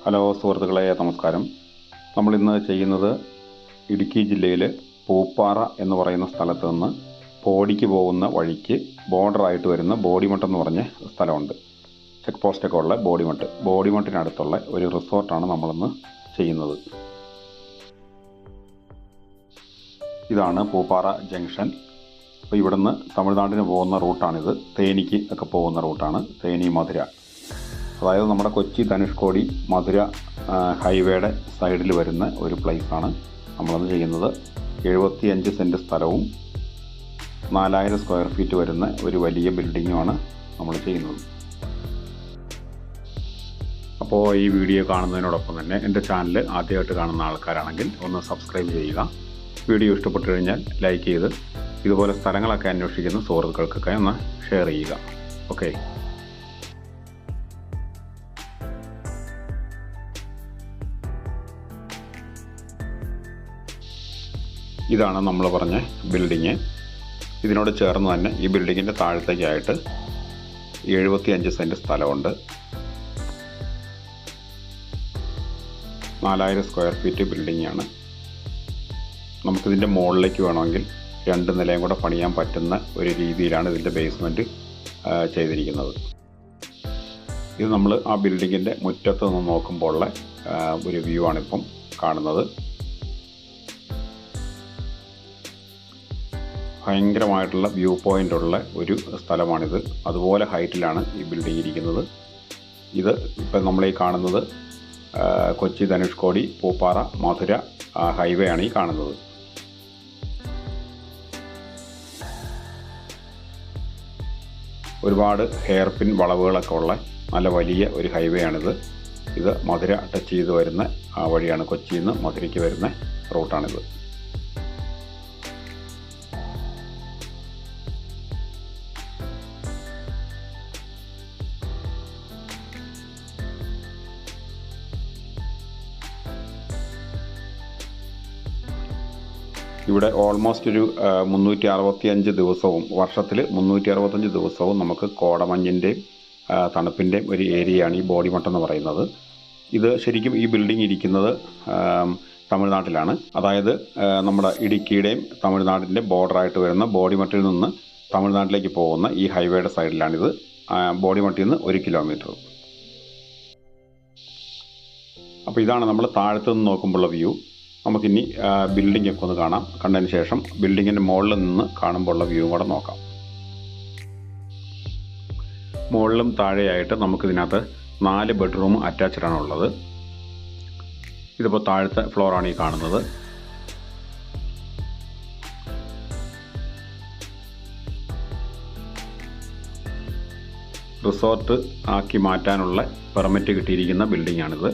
Hello സുഹൃത്തുക്കളെ, നമസ്കാരം. നമ്മളിന്ന് ചെയ്യുന്നത് ഇടുക്കി ജില്ലയിൽ പൂപ്പാറ എന്ന് പറയുന്ന സ്ഥലത്ത് നിന്ന് പോടിക്ക് പോകുന്ന വഴിക്ക് ബോർഡറായിട്ട് വരുന്ന ബോഡിമട്ട് എന്ന് പറഞ്ഞ സ്ഥലമുണ്ട്. ചെക്ക് പോസ്റ്റൊക്കെ ഉള്ള ബോഡിമട്ടിനടുത്തുള്ള ഒരു റിസോർട്ടാണ് നമ്മളിന്ന് ചെയ്യുന്നത്. ഇതാണ് പൂപ്പാറ ജംഗ്ഷൻ. അപ്പോൾ ഇവിടുന്ന് തമിഴ്നാടിന് പോകുന്ന റൂട്ടാണിത്. തേനിക്ക് ഒക്കെ പോകുന്ന റൂട്ടാണ്, തേനി മധുര. അതായത് നമ്മുടെ കൊച്ചി ധനുഷ്കോടി മധുര ഹൈവേയുടെ സൈഡിൽ വരുന്ന ഒരു പ്ലേസാണ് നമ്മളന്ന് ചെയ്യുന്നത്. 75 സെൻറ്റ് സ്ഥലവും 4000 സ്ക്വയർ ഫീറ്റ് വരുന്ന ഒരു വലിയ ബിൽഡിങ്ങുമാണ് നമ്മൾ ചെയ്യുന്നത്. അപ്പോൾ ഈ വീഡിയോ കാണുന്നതിനോടൊപ്പം തന്നെ എൻ്റെ ചാനൽ ആദ്യമായിട്ട് കാണുന്ന ആൾക്കാരാണെങ്കിൽ ഒന്ന് സബ്സ്ക്രൈബ് ചെയ്യുക. വീഡിയോ ഇഷ്ടപ്പെട്ടു കഴിഞ്ഞാൽ ലൈക്ക് ചെയ്ത് ഇതുപോലെ സ്ഥലങ്ങളൊക്കെ അന്വേഷിക്കുന്ന സുഹൃത്തുക്കൾക്കൊക്കെ ഒന്ന് ഷെയർ ചെയ്യുക. ഓക്കെ. ഇതാണ് നമ്മൾ പറഞ്ഞ ബിൽഡിങ്. ഇതിനോട് ചേർന്ന് തന്നെ ഈ ബിൽഡിങ്ങിൻ്റെ താഴത്തേക്കായിട്ട് 75 സെൻറ്റ് സ്ഥലമുണ്ട്. 4000 സ്ക്വയർ ഫീറ്റ് ബിൽഡിങ്ങാണ്. നമുക്കിതിൻ്റെ മുകളിലേക്ക് വേണമെങ്കിൽ 2 നിലയും കൂടെ പണിയാൻ പറ്റുന്ന ഒരു രീതിയിലാണ് ഇതിൻ്റെ ബേസ്മെൻറ്റ് ചെയ്തിരിക്കുന്നത്. ഇത് നമ്മൾ ആ ബിൽഡിങ്ങിൻ്റെ മുറ്റത്ത് നിന്ന് നോക്കുമ്പോൾ ഉള്ള ഒരു വ്യൂ ആണിപ്പം കാണുന്നത്. ഭയങ്കരമായിട്ടുള്ള വ്യൂ പോയിൻ്റ് ഉള്ള ഒരു സ്ഥലമാണിത്. അതുപോലെ ഹൈറ്റിലാണ് ഈ ബിൽഡിംഗ് ഇരിക്കുന്നത്. ഇത് ഇപ്പം നമ്മളീ കാണുന്നത് കൊച്ചി ധനുഷ്കോടി പൂപ്പാറ മധുര ഹൈവേ ആണ് ഈ കാണുന്നത്. ഒരുപാട് ഹെയർ പിൻ വളവുകളൊക്കെ ഉള്ള നല്ല വലിയ ഒരു ഹൈവേ ആണിത്. ഇത് മധുര ടച്ച് ചെയ്ത് വരുന്ന ആ വഴിയാണ്, കൊച്ചിയിൽ നിന്ന് മധുരയ്ക്ക് വരുന്ന റൂട്ടാണിത്. ഇവിടെ ഓൾമോസ്റ്റ് ഒരു 365 ദിവസവും, വർഷത്തിൽ 365 ദിവസവും നമുക്ക് കോടമഞ്ഞിൻ്റെയും തണുപ്പിൻ്റെയും ഒരു ഏരിയയാണ് ഈ ബോഡിമട്ട് എന്ന് പറയുന്നത്. ഇത് ശരിക്കും ഈ ബിൽഡിംഗ് ഇരിക്കുന്നത് തമിഴ്നാട്ടിലാണ്. അതായത് നമ്മുടെ ഇടുക്കിയുടെയും തമിഴ്നാടിൻ്റെ ബോർഡറായിട്ട് വരുന്ന ബോഡിമട്ടിൽ നിന്ന് തമിഴ്നാട്ടിലേക്ക് പോകുന്ന ഈ ഹൈവേയുടെ സൈഡിലാണിത്. ബോഡിമട്ടിൽ നിന്ന് 1 കിലോമീറ്റർ. അപ്പോൾ ഇതാണ് നമ്മൾ താഴത്തു നിന്ന് നോക്കുമ്പോഴുള്ള വ്യൂ. നമുക്കിനി ബിൽഡിങ്ങൊക്കെ ഒന്ന് കാണാം. കണ്ടതിന് ശേഷം ബിൽഡിങ്ങിൻ്റെ മുകളിൽ നിന്ന് കാണുമ്പോഴുള്ള വ്യൂ കൂടെ നോക്കാം. മുകളിലും താഴെയായിട്ട് നമുക്കിതിനകത്ത് 4 ബെഡ്റൂം അറ്റാച്ച്ഡാണ് ഉള്ളത്. ഇതിപ്പോൾ താഴത്തെ ഫ്ലോറാണ് ഈ കാണുന്നത്. റിസോർട്ട് ആക്കി മാറ്റാനുള്ള പെർമിറ്റ് കിട്ടിയിരിക്കുന്ന ബിൽഡിങ്ങാണിത്.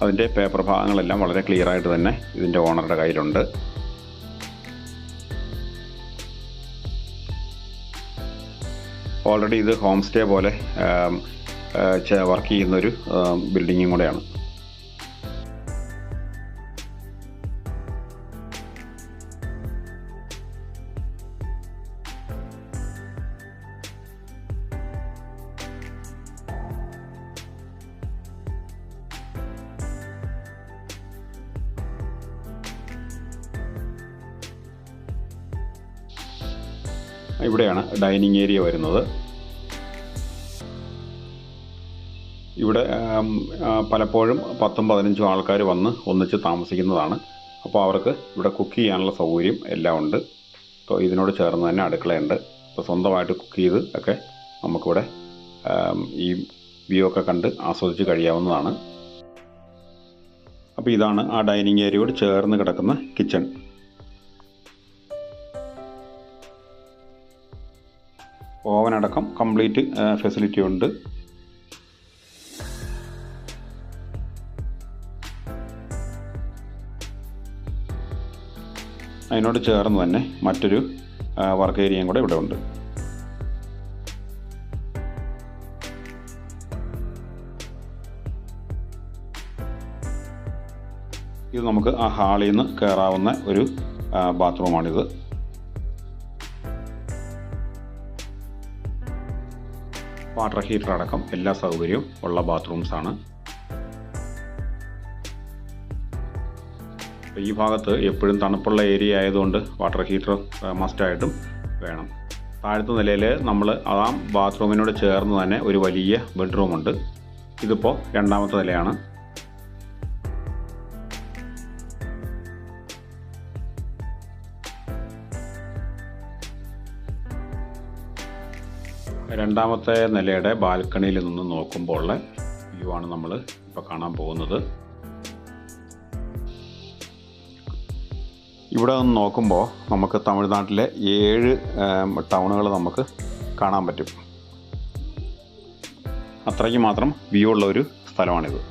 അതിൻ്റെ പേപ്പർ ഭാഗങ്ങളെല്ലാം വളരെ ക്ലിയറായിട്ട് തന്നെ ഇതിൻ്റെ ഓണറുടെ കയ്യിലുണ്ട്. ഓൾറെഡി ഇത് ഹോം സ്റ്റേ പോലെ വർക്ക് ചെയ്യുന്നൊരു ബിൽഡിങ്ങും കൂടെയാണ്. ഇവിടെയാണ് ഡൈനിങ് ഏരിയ വരുന്നത്. ഇവിടെ പലപ്പോഴും 10-15 ആൾക്കാർ വന്ന് ഒന്നിച്ച് താമസിക്കുന്നതാണ്. അപ്പോൾ അവർക്ക് ഇവിടെ കുക്ക് ചെയ്യാനുള്ള സൗകര്യം എല്ലാം ഉണ്ട്. അപ്പോൾ ഇതിനോട് ചേർന്ന് തന്നെ അടുക്കളയുണ്ട്. അപ്പോൾ സ്വന്തമായിട്ട് കുക്ക് ചെയ്ത് ഒക്കെ നമുക്കിവിടെ ഈ വ്യൂ ഒക്കെ കണ്ട് ആസ്വദിച്ച് കഴിയാവുന്നതാണ്. അപ്പോൾ ഇതാണ് ആ ഡൈനിങ് ഏരിയയോട് ചേർന്ന് കിടക്കുന്ന കിച്ചൺ. ഓവനടക്കം കംപ്ലീറ്റ് ഫെസിലിറ്റി ഉണ്ട്. അതിനോട് ചേർന്ന് തന്നെ മറ്റൊരു വർക്ക് ഏരിയയും കൂടെ ഇവിടെ ഉണ്ട്. ഇത് നമുക്ക് ആ ഹാളിൽ നിന്ന് കയറാവുന്ന ഒരു ബാത്റൂമാണിത്. വാട്ടർ ഹീറ്റർ അടക്കം എല്ലാ സൗകര്യവും ഉള്ള ബാത്റൂംസാണ്. ഈ ഭാഗത്ത് എപ്പോഴും തണുപ്പുള്ള ഏരിയ ആയതുകൊണ്ട് വാട്ടർ ഹീറ്റർ മസ്റ്റായിട്ടും വേണം. താഴത്തെ നിലയിൽ നമ്മൾ ആ ബാത്റൂമിനോട് ചേർന്ന് തന്നെ ഒരു വലിയ ബെഡ്റൂമുണ്ട്. ഇതിപ്പോൾ രണ്ടാമത്തെ നിലയാണ്. രണ്ടാമത്തെ നിലയുടെ ബാൽക്കണിയിൽ നിന്ന് നോക്കുമ്പോൾ ഉള്ള വ്യൂ ആണ് നമ്മൾ ഇപ്പോൾ കാണാൻ പോകുന്നത്. ഇവിടെ നിന്ന് നോക്കുമ്പോൾ നമുക്ക് തമിഴ്നാട്ടിലെ 7 ടൗണുകൾ നമുക്ക് കാണാൻ പറ്റും. അത്രയ്ക്ക് മാത്രം വ്യൂ ഉള്ള ഒരു സ്ഥലമാണിത്.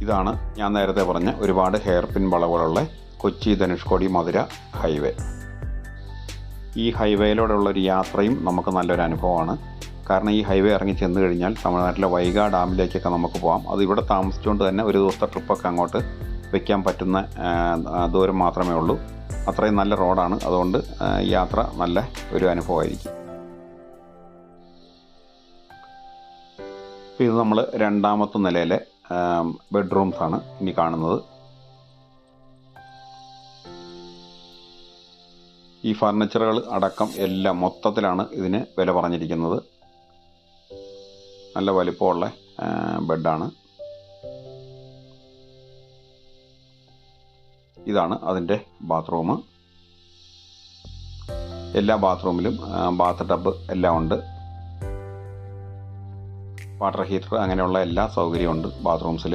ഇതാണ് ഞാൻ നേരത്തെ പറഞ്ഞ ഒരുപാട് ഹെയർ പിൻ വളവുകളുള്ള കൊച്ചി ധനുഷ്കോടി മധുര ഹൈവേ. ഈ ഹൈവേയിലൂടെയുള്ളൊരു യാത്രയും നമുക്ക് നല്ലൊരു അനുഭവമാണ്. കാരണം ഈ ഹൈവേ ഇറങ്ങി ചെന്ന് കഴിഞ്ഞാൽ തമിഴ്നാട്ടിലെ വൈഗ ഡാമിലേക്കൊക്കെ നമുക്ക് പോകാം. അത് ഇവിടെ താമസിച്ചുകൊണ്ട് തന്നെ ഒരു ദിവസത്തെ ട്രിപ്പൊക്കെ അങ്ങോട്ട് വയ്ക്കാൻ പറ്റുന്ന ദൂരം മാത്രമേ ഉള്ളൂ. അത്രയും നല്ല റോഡാണ്. അതുകൊണ്ട് യാത്ര നല്ല ഒരു അനുഭവമായിരിക്കും. ഇത് നമ്മൾ രണ്ടാമത്തെ നിലയിലെ ബെഡ്റൂംസാണ് ഇനി കാണുന്നത്. ഈ ഫർണിച്ചറുകൾ അടക്കം എല്ലാം മൊത്തത്തിലാണ് ഇതിന് വില പറഞ്ഞിരിക്കുന്നത്. നല്ല വലിപ്പമുള്ള ബെഡാണ്. ഇതാണ് അതിൻ്റെ ബാത്റൂം. എല്ലാ ബാത്റൂമിലും ബാത്ത് ടബ് എല്ലാം ഉണ്ട്. വാട്ടർ ഹീറ്റർ അങ്ങനെയുള്ള എല്ലാ സൗകര്യമുണ്ട് ബാത്റൂംസിൽ.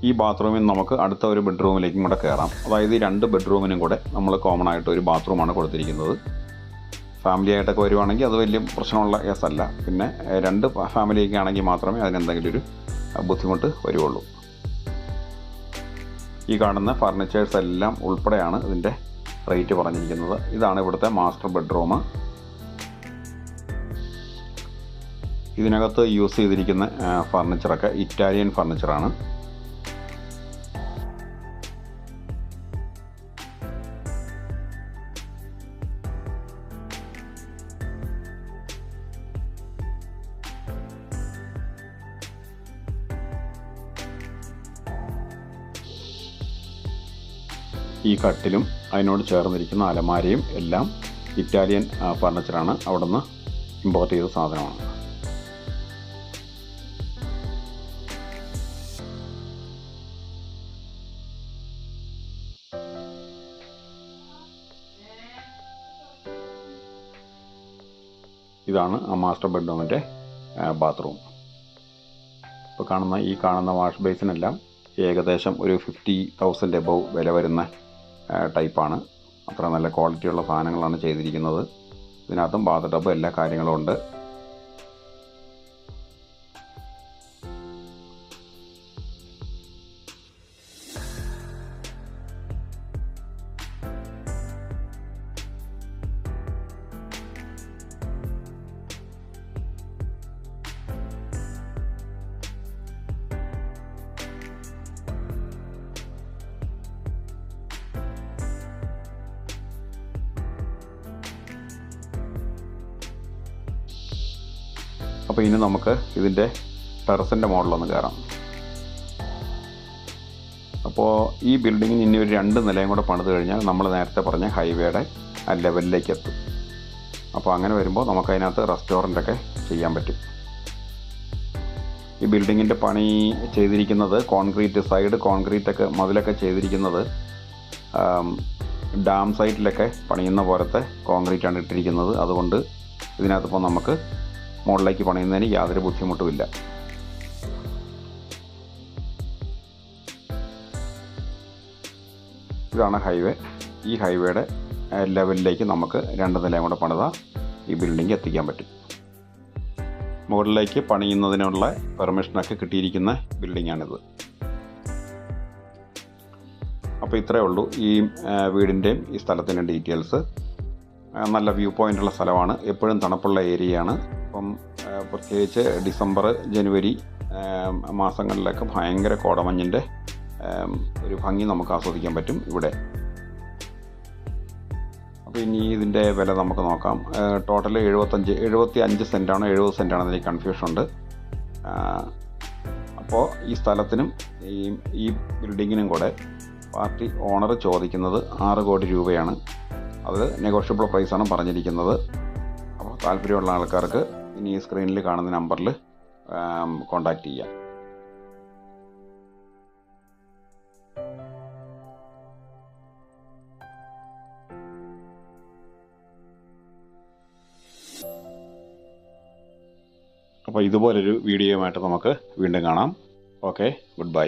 ഈ ബാത്റൂമിൽ നമുക്ക് അടുത്ത ഒരു ബെഡ്റൂമിലേക്കും കൂടെ കയറാം. അതായത് ഈ 2 ബെഡ്റൂമിനും കൂടെ നമ്മൾ കോമൺ ആയിട്ട് ഒരു ബാത്റൂമാണ് കൊടുത്തിരിക്കുന്നത്. ഫാമിലി ആയിട്ടൊക്കെ വരുവാണെങ്കിൽ അത് വലിയ പ്രശ്നമുള്ള കേസല്ല. പിന്നെ 2 ഫാമിലിയൊക്കെ ആണെങ്കിൽ മാത്രമേ അതിനെന്തെങ്കിലും ഒരു ബുദ്ധിമുട്ട് വരുള്ളൂ. ഈ കാണുന്ന ഫർണിച്ചേഴ്സ് എല്ലാം ഉൾപ്പെടെയാണ് ഇതിൻ്റെ റേറ്റ് പറഞ്ഞിരിക്കുന്നത്. ഇതാണ് ഇവിടുത്തെ മാസ്റ്റർ ബെഡ്റൂം. ഇതിനകത്ത് യൂസ് ചെയ്തിരിക്കുന്ന ഫർണിച്ചറൊക്കെ ഇറ്റാലിയൻ ഫർണിച്ചറാണ്. ഈ കട്ടിലും അതിനോട് ചേർന്നിരിക്കുന്ന അലമാരയും എല്ലാം ഇറ്റാലിയൻ ഫർണിച്ചറാണ്. അവിടെ നിന്ന് ഇമ്പോർട്ട് ചെയ്ത സാധനമാണ്. ഇതാണ് ആ മാസ്റ്റർ ബെഡ്റൂമിൻ്റെ ബാത്റൂം. ഇപ്പോൾ കാണുന്ന വാഷ് ബേസിനെല്ലാം ഏകദേശം ഒരു 50,000 എബവ് വില വരുന്ന ടൈപ്പാണ്. അത്ര നല്ല ക്വാളിറ്റിയുള്ള സാധനങ്ങളാണ് ചെയ്തിരിക്കുന്നത്. ഇതിനകത്തും ബാത്ത് ടബ് എല്ലാ കാര്യങ്ങളും ഉണ്ട്. അപ്പോൾ ഇനി നമുക്ക് ഇതിൻ്റെ ടെറസിൻ്റെ മുകളിലൊന്ന് കയറാം. അപ്പോൾ ഈ ബിൽഡിങ്ങിന് ഇനി ഒരു 2 നിലയും കൂടെ പണിത് കഴിഞ്ഞാൽ നമ്മൾ നേരത്തെ പറഞ്ഞ ഹൈവേയുടെ ആ ലെവലിലേക്ക് എത്തും. അപ്പോൾ അങ്ങനെ വരുമ്പോൾ നമുക്കതിനകത്ത് റെസ്റ്റോറൻ്റൊക്കെ ചെയ്യാൻ പറ്റും. ഈ ബിൽഡിങ്ങിൻ്റെ പണി ചെയ്തിരിക്കുന്നത് കോൺക്രീറ്റ്, സൈഡ് കോൺക്രീറ്റൊക്കെ മതിലൊക്കെ ചെയ്തിരിക്കുന്നത് ഡാം സൈറ്റിലൊക്കെ പണിയുന്ന പോലത്തെ കോൺക്രീറ്റാണ് ഇട്ടിരിക്കുന്നത്. അതുകൊണ്ട് ഇതിനകത്തിപ്പോൾ നമുക്ക് മുകളിലേക്ക് പണിയുന്നതിന് യാതൊരു ബുദ്ധിമുട്ടുമില്ല. ഇതാണ് ഹൈവേ. ഈ ഹൈവേയുടെ ലെവലിലേക്ക് നമുക്ക് 2 നിലയും കൂടെ പണിതാൽ ഈ ബിൽഡിംഗ് എത്തിക്കാൻ പറ്റും. മുകളിലേക്ക് പണിയുന്നതിനുള്ള പെർമിഷനൊക്കെ കിട്ടിയിരിക്കുന്ന ബിൽഡിങ്ങാണിത്. അപ്പോൾ ഇത്രയേ ഉള്ളൂ ഈ വീടിൻ്റെയും ഈ സ്ഥലത്തിൻ്റെ ഡീറ്റെയിൽസ്. നല്ല വ്യൂ പോയിൻ്റുള്ള സ്ഥലമാണ്. എപ്പോഴും തണുപ്പുള്ള ഏരിയയാണ്. അപ്പം പ്രത്യേകിച്ച് ഡിസംബർ ജനുവരി മാസങ്ങളിലൊക്കെ ഭയങ്കര കോടമഞ്ഞിൻ്റെ ഒരു ഭംഗി നമുക്ക് ആസ്വദിക്കാൻ പറ്റും ഇവിടെ. അപ്പോൾ ഇനി ഇതിൻ്റെ വില നമുക്ക് നോക്കാം. ടോട്ടൽ 75 സെൻറ്റാണോ 70 സെൻറ്റാണോ എനിക്ക് കൺഫ്യൂഷൻ ഉണ്ട്. അപ്പോൾ ഈ സ്ഥലത്തിനും ഈ ബിൽഡിങ്ങിനും കൂടെ പാർട്ടി ഓണർ ചോദിക്കുന്നത് 6 കോടി രൂപയാണ്. അത് നെഗോഷ്യബിൾ പ്രൈസാണ് പറഞ്ഞിരിക്കുന്നത്. അപ്പോൾ താല്പര്യമുള്ള ആൾക്കാർക്ക് ഇനി ഈ സ്ക്രീനിൽ കാണുന്ന നമ്പറിൽ കോൺടാക്റ്റ് ചെയ്യാം. അപ്പോൾ ഇതുപോലൊരു വീഡിയോയുമായിട്ട് നമുക്ക് വീണ്ടും കാണാം. Okay, good bye.